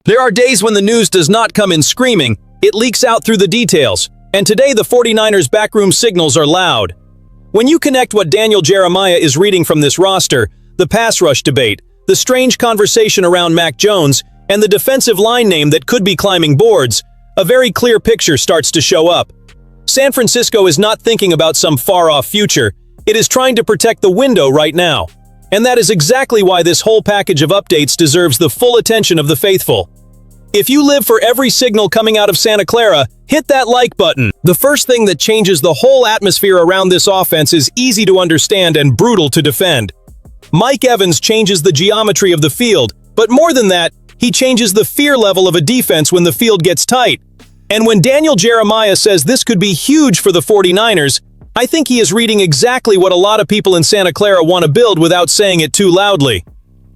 There are days when the news does not come in screaming, it leaks out through the details, and today the 49ers backroom signals are loud. When you connect what Daniel Jeremiah is reading from this roster, the pass rush debate, the strange conversation around Mac Jones, and the defensive line name that could be climbing boards, a very clear picture starts to show up. San Francisco is not thinking about some far-off future, it is trying to protect the window right now. And that is exactly why this whole package of updates deserves the full attention of the faithful. If you live for every signal coming out of Santa Clara, hit that like button. The first thing that changes the whole atmosphere around this offense is easy to understand and brutal to defend. Mike Evans changes the geometry of the field, but more than that, he changes the fear level of a defense when the field gets tight. And when Daniel Jeremiah says this could be huge for the 49ers, I think he is reading exactly what a lot of people in Santa Clara want to build without saying it too loudly.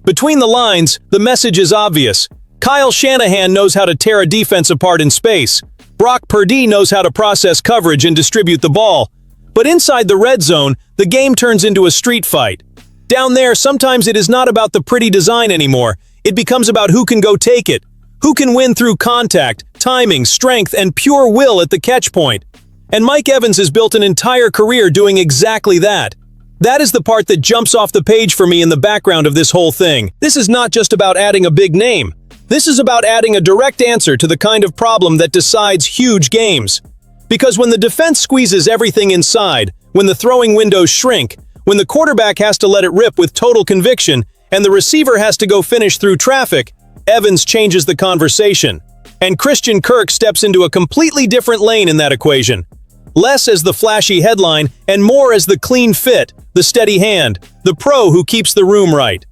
Between the lines, the message is obvious. Kyle Shanahan knows how to tear a defense apart in space. Brock Purdy knows how to process coverage and distribute the ball. But inside the red zone, the game turns into a street fight. Down there, sometimes it is not about the pretty design anymore. It becomes about who can go take it. Who can win through contact, timing, strength, and pure will at the catch point. And Mike Evans has built an entire career doing exactly that. That is the part that jumps off the page for me in the background of this whole thing. This is not just about adding a big name. This is about adding a direct answer to the kind of problem that decides huge games. Because when the defense squeezes everything inside, when the throwing windows shrink, when the quarterback has to let it rip with total conviction, and the receiver has to go finish through traffic, Evans changes the conversation. And Christian Kirk steps into a completely different lane in that equation. Less as the flashy headline, and more as the clean fit, the steady hand, the pro who keeps the room right.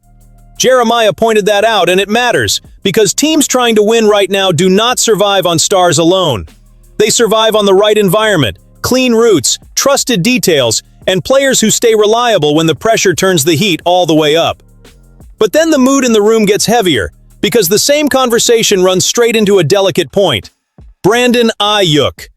Jeremiah pointed that out, and it matters, because teams trying to win right now do not survive on stars alone. They survive on the right environment, clean routes, trusted details, and players who stay reliable when the pressure turns the heat all the way up. But then the mood in the room gets heavier, because the same conversation runs straight into a delicate point. Brandon Aiyuk.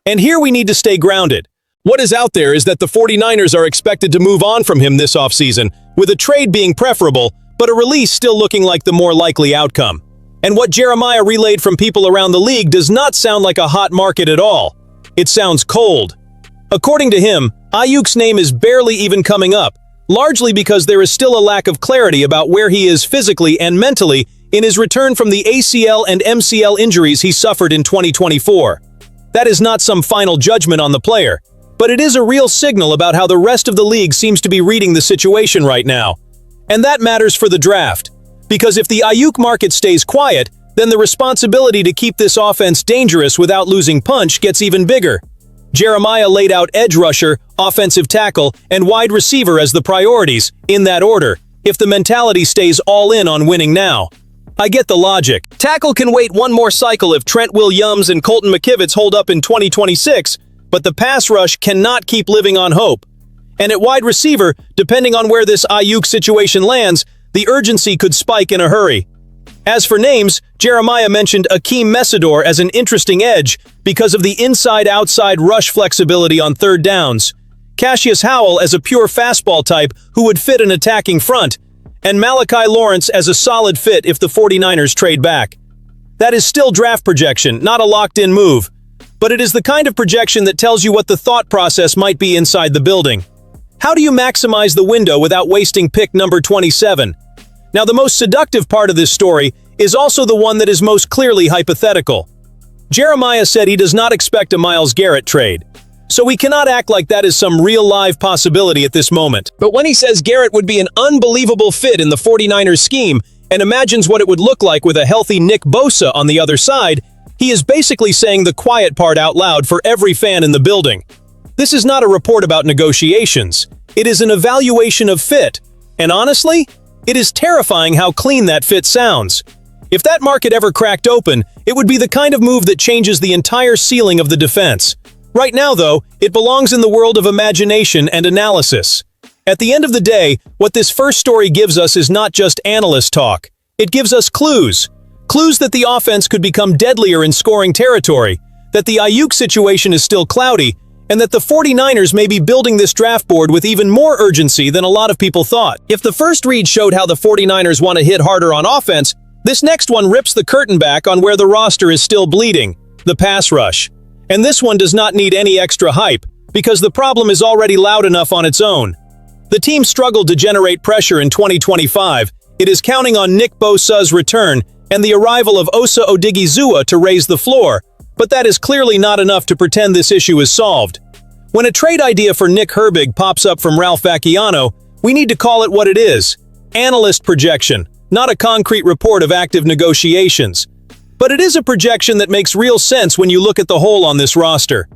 And here we need to stay grounded. What is out there is that the 49ers are expected to move on from him this offseason, with a trade being preferable, but a release still looking like the more likely outcome. And what Jeremiah relayed from people around the league does not sound like a hot market at all. It sounds cold. According to him, Aiyuk's name is barely even coming up, largely because there is still a lack of clarity about where he is physically and mentally in his return from the ACL and MCL injuries he suffered in 2024. That is not some final judgment on the player, but it is a real signal about how the rest of the league seems to be reading the situation right now. And that matters for the draft, because if the Aiyuk market stays quiet, then the responsibility to keep this offense dangerous without losing punch gets even bigger. Jeremiah laid out edge rusher, offensive tackle, and wide receiver as the priorities, in that order, if the mentality stays all in on winning now. I get the logic. Tackle can wait one more cycle if Trent Williams and Colton McKivitz hold up in 2026, but the pass rush cannot keep living on hope. And at wide receiver, depending on where this Aiyuk situation lands, the urgency could spike in a hurry. As for names, Jeremiah mentioned Akeem Messidor as an interesting edge because of the inside-outside rush flexibility on third downs, Cassius Howell as a pure fastball type who would fit an attacking front, and Malachi Lawrence as a solid fit if the 49ers trade back. That is still draft projection, not a locked-in move, but it is the kind of projection that tells you what the thought process might be inside the building. How do you maximize the window without wasting pick number 27? Now, the most seductive part of this story is also the one that is most clearly hypothetical. Jeremiah said he does not expect a Myles Garrett trade, so we cannot act like that is some real live possibility at this moment. But when he says Garrett would be an unbelievable fit in the 49ers scheme and imagines what it would look like with a healthy Nick Bosa on the other side, he is basically saying the quiet part out loud for every fan in the building. This is not a report about negotiations. It is an evaluation of fit. And honestly, it is terrifying how clean that fit sounds. If that market ever cracked open, it would be the kind of move that changes the entire ceiling of the defense. Right now, though, it belongs in the world of imagination and analysis. At the end of the day, what this first story gives us is not just analyst talk. It gives us clues. Clues that the offense could become deadlier in scoring territory, that the Aiyuk situation is still cloudy, and that the 49ers may be building this draft board with even more urgency than a lot of people thought. If the first read showed how the 49ers want to hit harder on offense, This next one rips the curtain back on where the roster is still bleeding, the pass rush. And this one does not need any extra hype, because the problem is already loud enough on its own. The team struggled to generate pressure in 2025. It is counting on Nick Bosa's return and the arrival of Osa Odigizua to raise the floor, but that is clearly not enough to pretend this issue is solved. When a trade idea for Nick Herbig pops up from Ralph Vacchiano, we need to call it what it is: analyst projection, not a concrete report of active negotiations. But it is a projection that makes real sense when you look at the whole on this roster.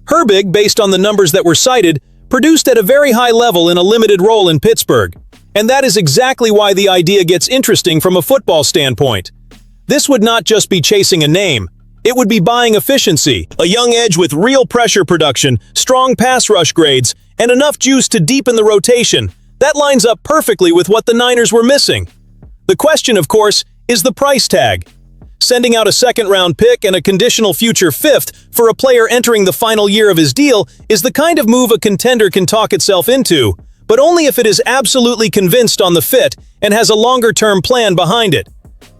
Herbig, based on the numbers that were cited, produced at a very high level in a limited role in Pittsburgh. And that is exactly why the idea gets interesting from a football standpoint. This would not just be chasing a name. It would be buying efficiency, a young edge with real pressure production, strong pass rush grades, and enough juice to deepen the rotation. That lines up perfectly with what the Niners were missing. The question, of course, is the price tag. Sending out a second-round pick and a conditional future fifth for a player entering the final year of his deal is the kind of move a contender can talk itself into, but only if it is absolutely convinced on the fit and has a longer-term plan behind it.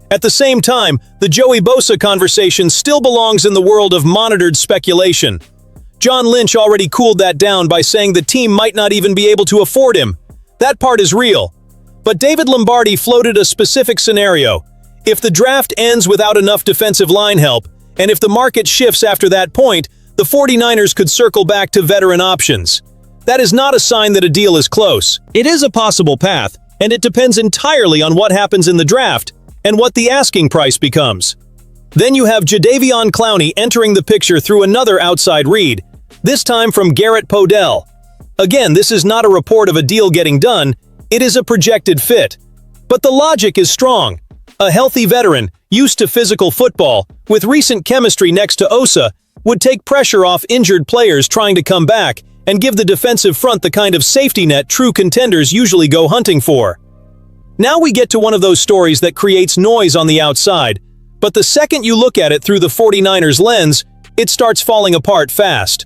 At the same time, the Joey Bosa conversation still belongs in the world of monitored speculation. John Lynch already cooled that down by saying the team might not even be able to afford him. That part is real. But David Lombardi floated a specific scenario. If the draft ends without enough defensive line help, and if the market shifts after that point, the 49ers could circle back to veteran options. That is not a sign that a deal is close. It is a possible path, and it depends entirely on what happens in the draft and what the asking price becomes. Then you have Jadeveon Clowney entering the picture through another outside read, this time from Garrett Podell. Again, this is not a report of a deal getting done, it is a projected fit. But the logic is strong. A healthy veteran, used to physical football, with recent chemistry next to Osa, would take pressure off injured players trying to come back and give the defensive front the kind of safety net true contenders usually go hunting for. Now we get to one of those stories that creates noise on the outside, but the second you look at it through the 49ers lens, it starts falling apart fast.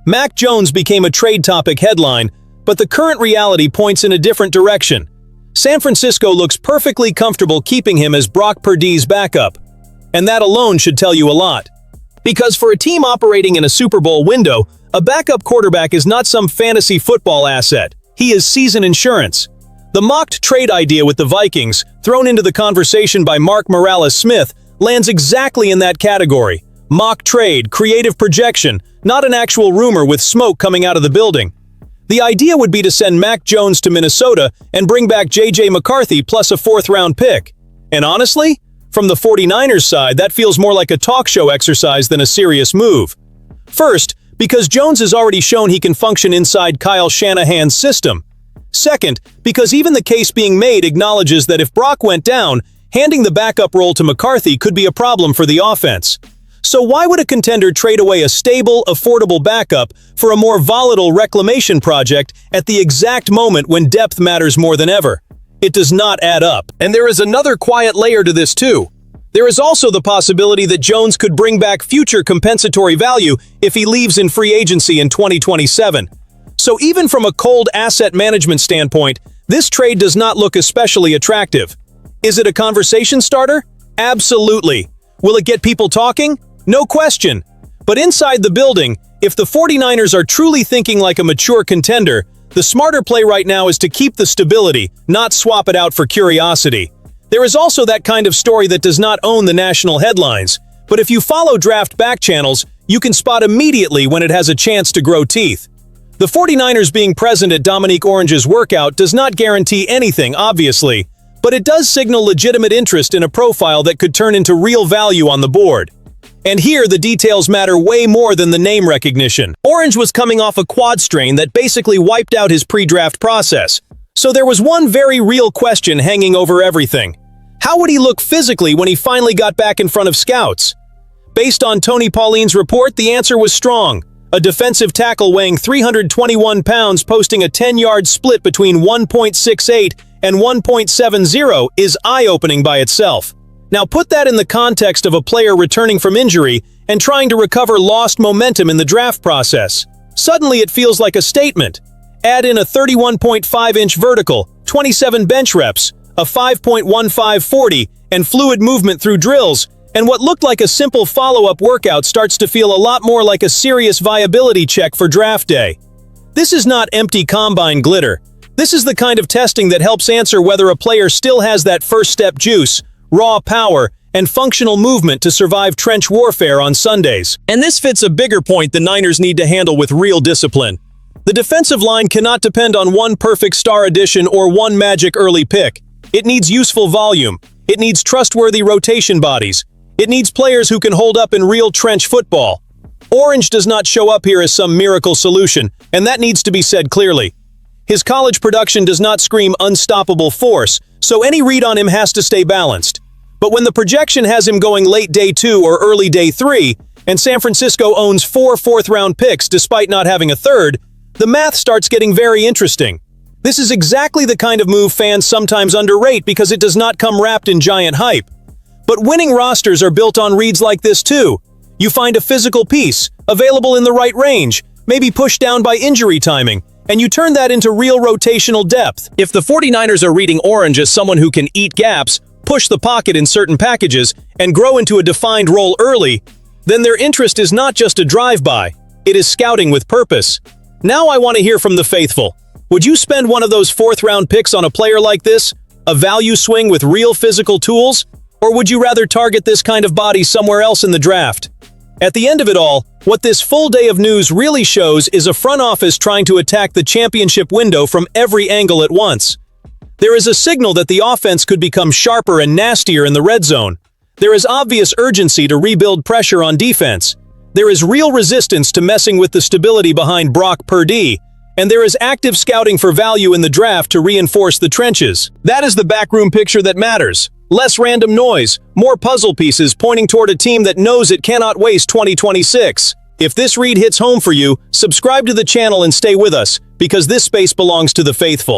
Mac Jones became a trade topic headline, but the current reality points in a different direction. San Francisco looks perfectly comfortable keeping him as Brock Purdy's backup. And that alone should tell you a lot. Because for a team operating in a Super Bowl window, a backup quarterback is not some fantasy football asset. He is season insurance. The mocked trade idea with the Vikings, thrown into the conversation by Mark Morales-Smith, lands exactly in that category. Mock trade, creative projection, not an actual rumor with smoke coming out of the building. The idea would be to send Mac Jones to Minnesota and bring back J.J. McCarthy plus a fourth-round pick. And honestly, from the 49ers side, that feels more like a talk show exercise than a serious move. First, because Jones has already shown he can function inside Kyle Shanahan's system. Second, because even the case being made acknowledges that if Brock went down, handing the backup role to McCarthy could be a problem for the offense. So why would a contender trade away a stable, affordable backup for a more volatile reclamation project at the exact moment when depth matters more than ever? It does not add up. And there is another quiet layer to this too. There is also the possibility that Jones could bring back future compensatory value if he leaves in free agency in 2027. So even from a cold asset management standpoint, this trade does not look especially attractive. Is it a conversation starter? Absolutely. Will it get people talking? No question. But inside the building, if the 49ers are truly thinking like a mature contender, the smarter play right now is to keep the stability, not swap it out for curiosity. There is also that kind of story that does not own the national headlines, but if you follow draft back channels, you can spot immediately when it has a chance to grow teeth. The 49ers being present at Dominique Orange's workout does not guarantee anything, obviously, but it does signal legitimate interest in a profile that could turn into real value on the board. And here, the details matter way more than the name recognition. Orange was coming off a quad strain that basically wiped out his pre-draft process. So there was one very real question hanging over everything. How would he look physically when he finally got back in front of scouts? Based on Tony Pauline's report, the answer was strong. A defensive tackle weighing 321 pounds posting a 10-yard split between 1.68 and 1.70 is eye-opening by itself. Now put that in the context of a player returning from injury and trying to recover lost momentum in the draft process. Suddenly it feels like a statement. Add in a 31.5-inch vertical, 27 bench reps, a 5.15 40, and fluid movement through drills, and what looked like a simple follow-up workout starts to feel a lot more like a serious viability check for draft day. This is not empty combine glitter. This is the kind of testing that helps answer whether a player still has that first-step juice, raw power, and functional movement to survive trench warfare on Sundays. And this fits a bigger point the Niners need to handle with real discipline. The defensive line cannot depend on one perfect star addition or one magic early pick. It needs useful volume. It needs trustworthy rotation bodies. It needs players who can hold up in real trench football. Orange does not show up here as some miracle solution, and that needs to be said clearly. His college production does not scream unstoppable force, so any read on him has to stay balanced. But when the projection has him going late day 2 or early day 3, and San Francisco owns 4 fourth-round picks despite not having a third, the math starts getting very interesting. This is exactly the kind of move fans sometimes underrate because it does not come wrapped in giant hype. But winning rosters are built on reads like this too. You find a physical piece, available in the right range, maybe pushed down by injury timing, and you turn that into real rotational depth. If the 49ers are reading Orange as someone who can eat gaps, push the pocket in certain packages, and grow into a defined role early, then their interest is not just a drive-by, it is scouting with purpose. Now I want to hear from the faithful. Would you spend one of those fourth-round picks on a player like this? A value swing with real physical tools? Or would you rather target this kind of body somewhere else in the draft? At the end of it all, what this full day of news really shows is a front office trying to attack the championship window from every angle at once. There is a signal that the offense could become sharper and nastier in the red zone. There is obvious urgency to rebuild pressure on defense. There is real resistance to messing with the stability behind Brock Purdy. And there is active scouting for value in the draft to reinforce the trenches. That is the backroom picture that matters. Less random noise, more puzzle pieces pointing toward a team that knows it cannot waste 2026. If this read hits home for you, subscribe to the channel and stay with us, because this space belongs to the faithful.